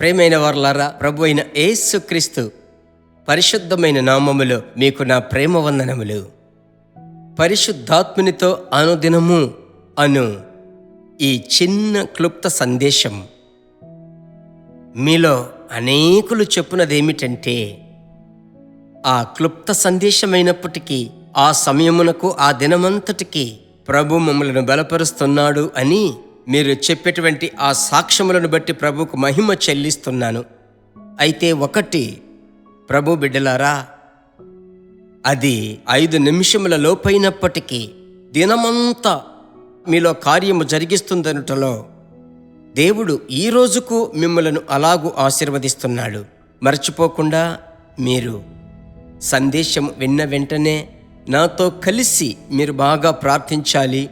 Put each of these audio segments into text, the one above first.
ప్రియమైన వారలారా, ప్రభు అయిన యేసుక్రీస్తు పరిశుద్ధమైన నామములో మీకు నా ప్రేమ వందనములు. పరిశుద్ధాత్మునితో అనుదినము అను ఈ చిన్న క్లుప్త సందేశం మీలో అనేకులు చెప్పునదేమిటంటే, ఆ క్లుప్త సందేశమైనప్పటికీ ఆ సమయమునకు ఆ దినమంతటికి ప్రభు మమ్మలను బలపరుస్తున్నాడు అని మీరు చెప్పేటువంటి ఆ సాక్ష్యములను బట్టి ప్రభువుకు మహిమ చెల్లిస్తున్నాను. అయితే ఒకటి, ప్రభు బిడ్డలారా, అది 5 నిమిషముల లోపైనప్పటికీ దినమంతా మీలో కార్యము జరిగిస్తుందనుటలో దేవుడు ఈ రోజుకు మిమ్మలను అలాగూ ఆశీర్వదిస్తున్నాడు. మర్చిపోకుండా మీరు సందేశం విన్న వెంటనే నాతో కలిసి మీరు బాగా ప్రార్థించాలి.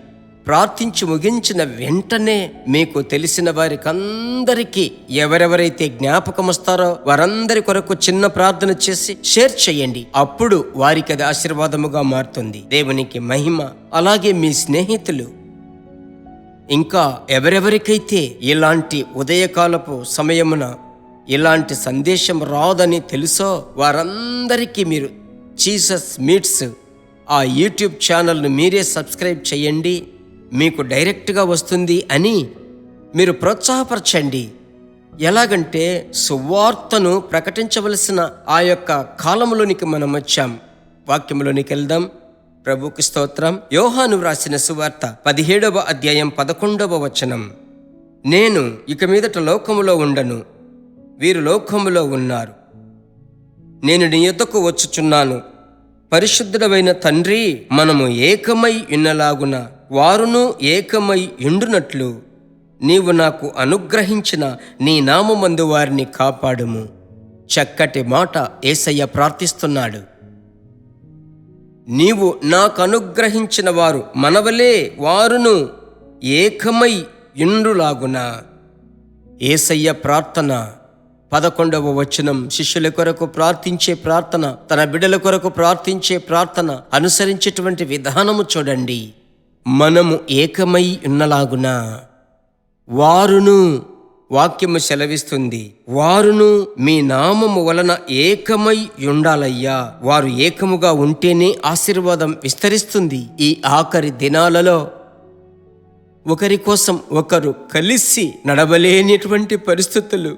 ప్రార్థించి ముగించిన వెంటనే మీకు తెలిసిన వారికి అందరికీ ఎవరెవరైతే జ్ఞాపకం వస్తారో వారందరి కొరకు చిన్న ప్రార్థన చేసి షేర్ చేయండి. అప్పుడు వారికి అది ఆశీర్వాదముగా మారుతుంది. దేవునికి మహిమ. అలాగే మీ స్నేహితులు ఇంకా ఎవరెవరికైతే ఇలాంటి ఉదయకాలపు సమయమున ఇలాంటి సందేశం రాదని తెలుసో వారందరికీ మీరు జీసస్ మీట్స్ ఆ యూట్యూబ్ ఛానల్ను మీరే సబ్స్క్రైబ్ చేయండి, మీకు డైరెక్ట్గా వస్తుంది అని మీరు ప్రోత్సాహపరచండి. ఎలాగంటే సువార్తను ప్రకటించవలసిన ఆ యొక్క కాలంలోనికి మనం వచ్చాం. వాక్యంలోనికి వెళ్దాం. ప్రభుకి స్తోత్రం. యోహాను వ్రాసిన సువార్త 17వ అధ్యాయం 11వ వచనం. నేను ఇక మీదట లోకములో ఉండను, వీరు లోకములో ఉన్నారు, నేను నీ యొద్దకు వచ్చుచున్నాను. పరిశుద్ధుడవైన తండ్రి, మనము ఏకమై ఉన్నలాగున వారును ఏకమై ఉండునట్లు నీవు నాకు అనుగ్రహించిన నీ నామమందు వారిని కాపాడుము. చక్కటి మాట యేసయ్య ప్రార్థిస్తున్నాడు. నీవు నాకు అనుగ్రహించిన వారు మనవలే వారును ఏకమై ఉండులాగున. యేసయ్య ప్రార్థన 11వ వచనం. శిష్యుల కొరకు ప్రార్థించే ప్రార్థన, తన బిడ్డల కొరకు ప్రార్థించే ప్రార్థన అనుసరించేటువంటి విధానము చూడండి. మనము ఏకమై ఉన్నలాగున వారును, వాక్యము సెలవిస్తుంది, వారును మీ నామము వలన ఏకమై ఉండాలయ్యా. వారు ఏకముగా ఉంటేనే ఆశీర్వాదం విస్తరిస్తుంది. ఈ ఆఖరి దినాలలో ఒకరి కోసం ఒకరు కలిసి నడవలేనిటువంటి పరిస్థితులు,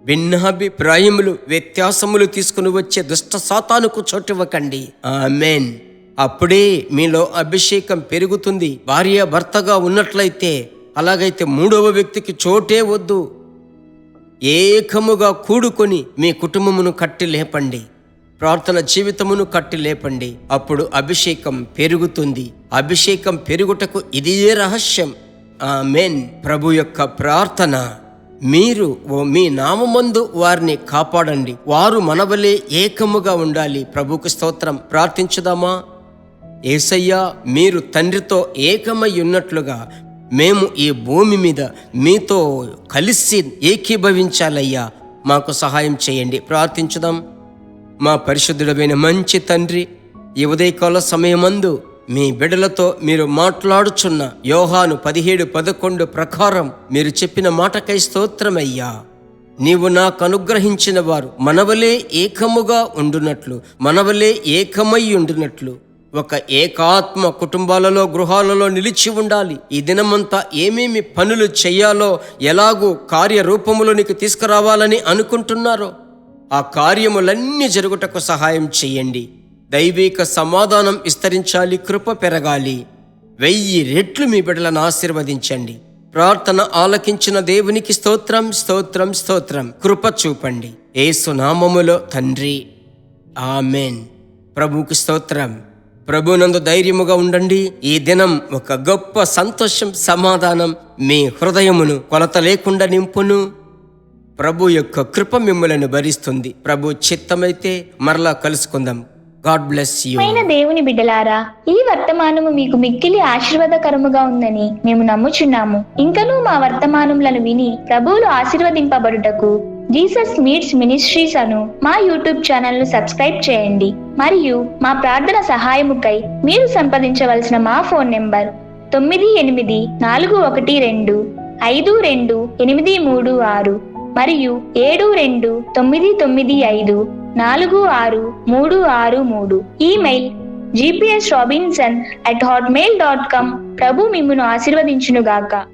భిన్నాభిప్రాయములు, వ్యత్యాసములు తీసుకుని వచ్చే దుష్ట సాతానుకు చోటివ్వకండి. ఆమేన్. అప్పుడే మీలో అభిషేకం పెరుగుతుంది. భార్య భర్తగా ఉన్నట్లయితే అలాగైతే 3వ వ్యక్తికి చోటే వద్దు. ఏకముగా కూడుకొని మీ కుటుంబమును కట్టి లేపండి, ప్రార్థన జీవితమును కట్టి లేపండి. అప్పుడు అభిషేకం పెరుగుతుంది. అభిషేకం పెరుగుటకు ఇదియే రహస్యం. ఆమేన్. ప్రభు యొక్క ప్రార్థన, మీరు మీ నామమందు వారిని కాపాడండి, వారు మనవలే ఏకముగా ఉండాలి. ప్రభుకు స్తోత్రం. ప్రార్థించుదామా? యేసయ్యా, మీరు తండ్రితో ఏకమై ఉన్నట్లుగా మేము ఈ భూమి మీద మీతో కలిసి ఏకీభవించాలయ్యా. మాకు సహాయం చేయండి. ప్రార్థించుదాం. మా పరిశుద్ధుడమైన మంచి తండ్రి, ఈ ఉదయకాల సమయమందు మీ బిడ్డలతో మీరు మాట్లాడుచున్న యోహాను 17:11 ప్రకారం మీరు చెప్పిన మాటకై స్తోత్రమయ్యా. నీవు నాకు అనుగ్రహించిన వారు మనవలే ఏకముగా ఉండునట్లు, మనవలే ఏకమై ఉండునట్లు ఒక ఏకాత్మ కుటుంబాలలో, గృహాలలో నిలిచి ఉండాలి. ఈ దినమంతా ఏమేమి పనులు చేయాలో, ఎలాగూ కార్యరూపములోనికి తీసుకురావాలని అనుకుంటున్నారో ఆ కార్యములన్నీ జరుగుటకు సహాయం చేయండి. దైవిక సమాధానం విస్తరించాలి, కృప పెరగాలి. 1000 రెట్లు మీ బిడ్డలను ఆశీర్వదించండి. ప్రార్థన ఆలకించిన దేవునికి స్తోత్రం, స్తోత్రం, స్తోత్రం. కృప చూపండి యేసు నామములో తండ్రి. ఆమేన్. ప్రభువుకి స్తోత్రం. ప్రభునందు ధైర్యముగా ఉండండి. ఈ దినం ఒక గొప్ప సంతోషం, సమాధానం మీ హృదయమును కొలత లేకుండా నింపును. ప్రభు యొక్క కృప మిమ్మలను భరిస్తుంది. ప్రభు చిత్తమైతే మరలా కలుసుకుందాం. God bless you. దేవుని బిడ్డలారా, ఈ వర్తమానము మీకు మిక్కిలి ఆశీర్వాదకరముగా ఉందని మేము నమ్ముచున్నాము. ఇంకనూ మా వర్తమానములను విని ప్రభువులు ఆశీర్వదింపబడుటకు జీసస్ మీట్స్ మినిస్ట్రీస్ అను మా యూట్యూబ్ ఛానల్ ను సబ్స్క్రైబ్ చేయండి. మరియు మా ప్రార్థన సహాయముకై మీరు సంప్రదించవలసిన మా ఫోన్ నెంబర్ 9841252836. మరియు 7295463633. Email gpsrobinson@hotmail.com. ప్రభు మిమ్మును ఆశీర్వదించునుగాక.